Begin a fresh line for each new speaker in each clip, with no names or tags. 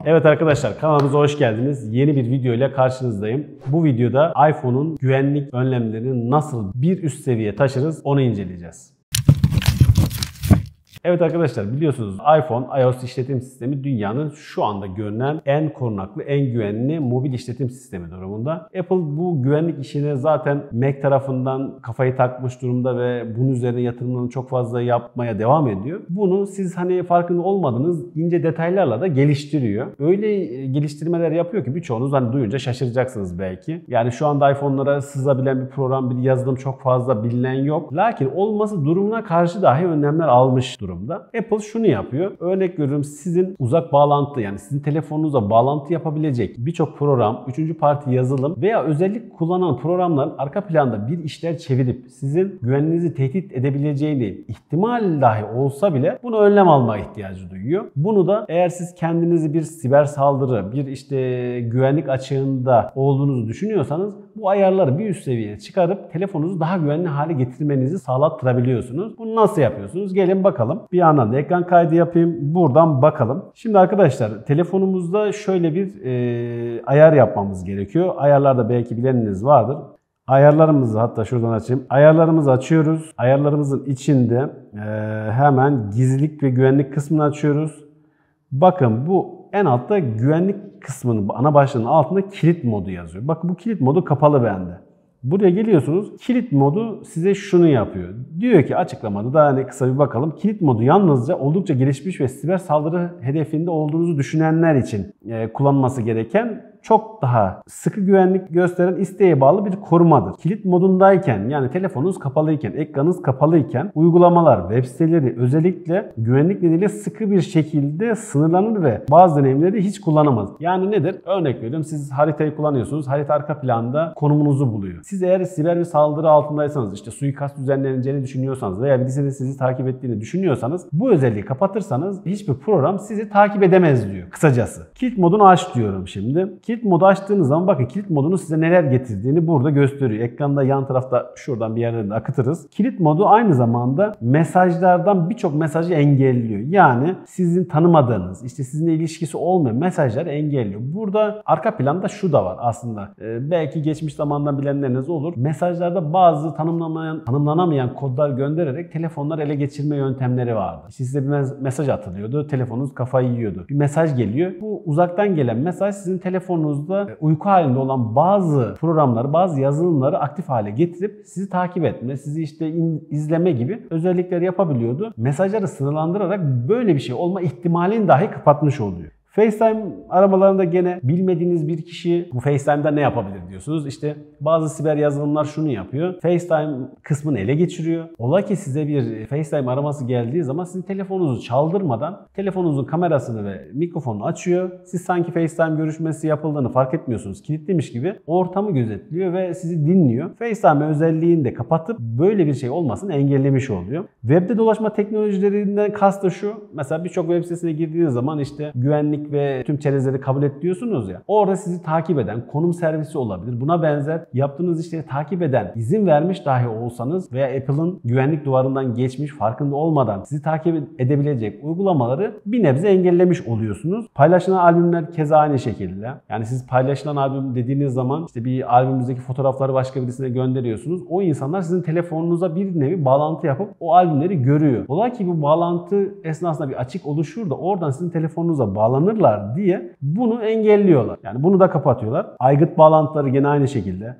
Evet arkadaşlar, kanalımıza hoş geldiniz. Yeni bir video ile karşınızdayım. Bu videoda iPhone'un güvenlik önlemlerini nasıl bir üst seviyeye taşırız onu inceleyeceğiz. Evet arkadaşlar, biliyorsunuz iPhone iOS işletim sistemi dünyanın şu anda görünen en korunaklı, en güvenli mobil işletim sistemi durumunda. Apple bu güvenlik işine zaten Mac tarafından kafayı takmış durumda ve bunun üzerine yatırımlarını çok fazla yapmaya devam ediyor. Bunu siz farkında olmadığınız ince detaylarla da geliştiriyor. Öyle geliştirmeler yapıyor ki birçoğunuz duyunca şaşıracaksınız belki. Yani şu anda iPhone'lara sızabilen bir program, bir yazılım çok fazla bilinen yok. Lakin olması durumuna karşı dahi önlemler almış durumda. Apple şunu yapıyor. Örnek veriyorum, sizin uzak bağlantı, yani sizin telefonunuza bağlantı yapabilecek birçok program, üçüncü parti yazılım veya özellik kullanan programların arka planda bir işler çevirip sizin güvenliğinizi tehdit edebileceğini ihtimal dahi olsa bile bunu önlem alma ihtiyacı duyuyor. Bunu da eğer siz kendinizi bir siber saldırı, bir güvenlik açığında olduğunuzu düşünüyorsanız bu ayarları bir üst seviyeye çıkarıp telefonunuzu daha güvenli hale getirmenizi sağlattırabiliyorsunuz. Bunu nasıl yapıyorsunuz? Gelin bakalım. Bir yandan da ekran kaydı yapayım. Buradan bakalım. Şimdi arkadaşlar, telefonumuzda şöyle bir ayar yapmamız gerekiyor. Ayarlarda belki bileniniz vardır. Ayarlarımızı hatta şuradan açayım. Ayarlarımızı açıyoruz. Ayarlarımızın içinde hemen gizlilik ve güvenlik kısmını açıyoruz. Bakın bu en altta güvenlik kısmının ana başlığının altında kilit modu yazıyor. Bakın bu kilit modu kapalı bende. Buraya geliyorsunuz. Kilit modu size şunu yapıyor. Diyor ki açıklamada da kısa bir bakalım. Kilit modu yalnızca oldukça gelişmiş ve siber saldırı hedefinde olduğunuzu düşünenler için kullanılması gereken, çok daha sıkı güvenlik gösteren isteğe bağlı bir korumadır. Kilit modundayken, yani telefonunuz kapalıyken, ekranınız kapalıyken uygulamalar, web siteleri özellikle güvenlik nedeniyle sıkı bir şekilde sınırlanır ve bazı deneyimleri hiç kullanamaz. Yani nedir? Örnek veriyorum, siz haritayı kullanıyorsunuz. Harita arka planda konumunuzu buluyor. Siz eğer siber bir saldırı altındaysanız, suikast düzenleneceğini düşünüyorsanız veya birisinin sizi takip ettiğini düşünüyorsanız bu özelliği kapatırsanız hiçbir program sizi takip edemez diyor kısacası. Kilit modunu aç diyorum şimdi. Kilit modu açtığınız zaman bakın kilit modunu size neler getirdiğini burada gösteriyor. Ekranda yan tarafta şuradan bir yerden de akıtırız. Kilit modu aynı zamanda mesajlardan birçok mesajı engelliyor. Yani sizin tanımadığınız, sizinle ilişkisi olmayan mesajları engelliyor. Burada arka planda şu da var aslında. Belki geçmiş zamandan bilenleriniz olur. Mesajlarda bazı tanımlanamayan kodlar göndererek telefonlar ele geçirme yöntemleri vardı. Size bir mesaj atılıyordu. Telefonunuz kafayı yiyordu. Bir mesaj geliyor. Bu uzaktan gelen mesaj sizin telefonunuzda uyku halinde olan bazı programları, bazı yazılımları aktif hale getirip sizi takip etme, sizi izleme gibi özellikler yapabiliyordu. Mesajları sınırlandırarak böyle bir şey olma ihtimalini dahi kapatmış oluyor. FaceTime aramalarında gene bilmediğiniz bir kişi bu FaceTime'da ne yapabilir diyorsunuz. Bazı siber yazılımlar şunu yapıyor. FaceTime kısmını ele geçiriyor. Ola ki size bir FaceTime araması geldiği zaman sizin telefonunuzu çaldırmadan telefonunuzun kamerasını ve mikrofonunu açıyor. Siz sanki FaceTime görüşmesi yapıldığını fark etmiyorsunuz. Kilitliymiş gibi ortamı gözetliyor ve sizi dinliyor. FaceTime özelliğini de kapatıp böyle bir şey olmasını engellemiş oluyor. Web'de dolaşma teknolojilerinden kastı şu. Mesela birçok web sitesine girdiğiniz zaman güvenlik ve tüm çerezleri kabul et diyorsunuz ya. Orada sizi takip eden konum servisi olabilir. Buna benzer yaptığınız işleri takip eden, izin vermiş dahi olsanız veya Apple'ın güvenlik duvarından geçmiş, farkında olmadan sizi takip edebilecek uygulamaları bir nebze engellemiş oluyorsunuz. Paylaşılan albümler keza aynı şekilde. Yani siz paylaşılan albüm dediğiniz zaman bir albümünüzdeki fotoğrafları başka birisine gönderiyorsunuz. O insanlar sizin telefonunuza bir nevi bağlantı yapıp o albümleri görüyor. Ola ki bu bağlantı esnasında bir açık oluşur da oradan sizin telefonunuza bağlanırlar diye bunu engelliyorlar. Yani bunu da kapatıyorlar. Aygıt bağlantıları gene aynı şekilde.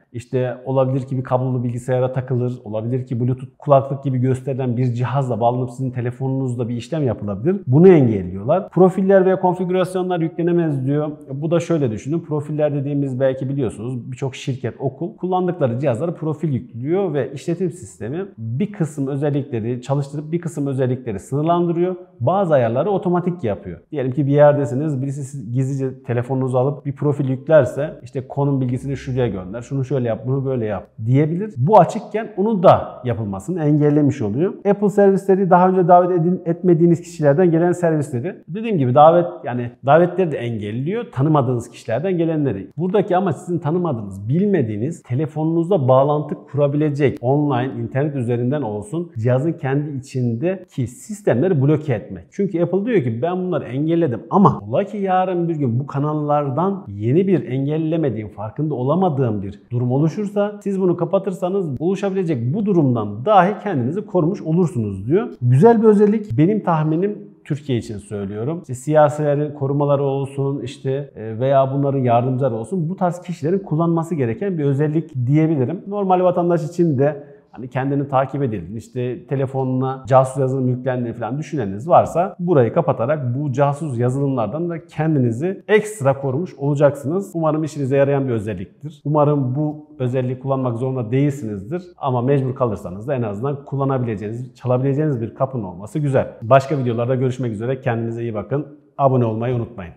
Olabilir ki bir kablolu bilgisayara takılır. Olabilir ki Bluetooth kulaklık gibi gösterilen bir cihazla bağlanıp sizin telefonunuzda bir işlem yapılabilir. Bunu engelliyorlar. Profiller veya konfigürasyonlar yüklenemez diyor. Bu da şöyle düşünün. Profiller dediğimiz belki biliyorsunuz birçok şirket, okul kullandıkları cihazlara profil yüklüyor ve işletim sistemi bir kısım özellikleri çalıştırıp bir kısım özellikleri sınırlandırıyor. Bazı ayarları otomatik yapıyor. Diyelim ki bir yerdesiniz, birisi gizlice telefonunuzu alıp bir profil yüklerse konum bilgisini şuraya gönder, şunu şöyle yap, bunu böyle yap diyebilir. Bu açıkken onu da yapılmasını engellemiş oluyor. Apple servisleri daha önce davet etmediğiniz kişilerden gelen servisleri, dediğim gibi davetleri de engelliyor. Tanımadığınız kişilerden gelenleri. Buradaki amaç sizin tanımadığınız, bilmediğiniz telefonunuzda bağlantı kurabilecek online, internet üzerinden olsun cihazın kendi içindeki sistemleri bloke etmek. Çünkü Apple diyor ki ben bunları engelledim ama Ola ki yarın bir gün bu kanallardan yeni bir engellemediğim, farkında olamadığım bir durum oluşursa siz bunu kapatırsanız oluşabilecek bu durumdan dahi kendinizi korumuş olursunuz diyor. Güzel bir özellik. Benim tahminim, Türkiye için söylüyorum, İşte siyasilerin korumaları olsun veya bunların yardımcıları olsun, bu tarz kişilerin kullanması gereken bir özellik diyebilirim. Normal vatandaş için de hani kendini takip edildiğini, telefonuna casus yazılım yüklendiğini falan düşüneniniz varsa burayı kapatarak bu casus yazılımlardan da kendinizi ekstra korumuş olacaksınız. Umarım işinize yarayan bir özelliktir. Umarım bu özelliği kullanmak zorunda değilsinizdir. Ama mecbur kalırsanız da en azından kullanabileceğiniz, çalabileceğiniz bir kapının olması güzel. Başka videolarda görüşmek üzere. Kendinize iyi bakın. Abone olmayı unutmayın.